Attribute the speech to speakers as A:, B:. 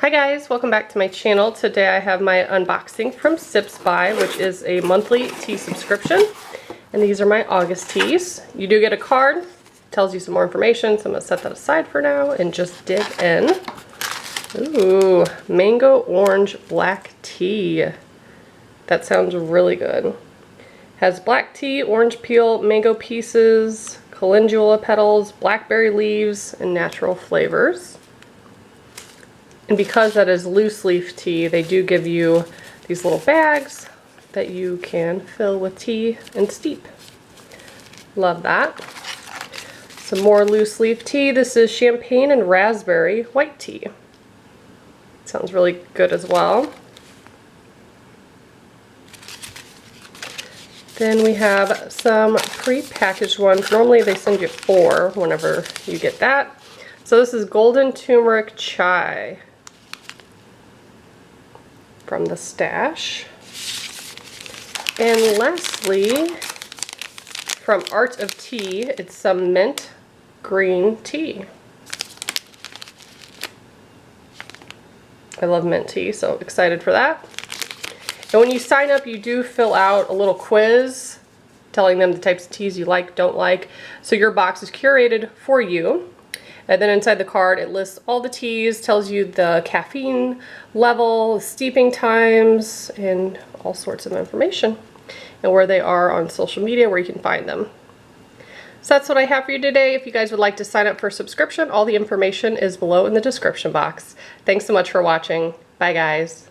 A: Hi guys, welcome back to my channel. Today I have my unboxing from Sips By, which is a monthly tea subscription. And these are my August teas. You do get a card, tells you some more information, so I'm gonna set that aside for now and just dig in. Ooh, mango orange black tea. That sounds really good. Has black tea, orange peel, mango pieces, calendula petals, blackberry leaves, and natural flavors. And because that is loose leaf tea, they do give you these little bags that you can fill with tea and steep. Love that. Some more loose leaf tea. This is champagne and raspberry white tea. Sounds really good as well. Then we have some pre-packaged ones. Normally they send you 4 whenever you get that. So this is golden turmeric chai from the stash. And lastly, from Art of Tea, it's some mint green tea. I love mint tea, so excited for that. And when you sign up, you do fill out a little quiz telling them the types of teas you like, don't like. So your box is curated for you. And then inside the card, it lists all the teas, tells you the caffeine level, steeping times, and all sorts of information. And where they are on social media, where you can find them. So that's what I have for you today. If you guys would like to sign up for a subscription, all the information is below in the description box. Thanks so much for watching. Bye guys.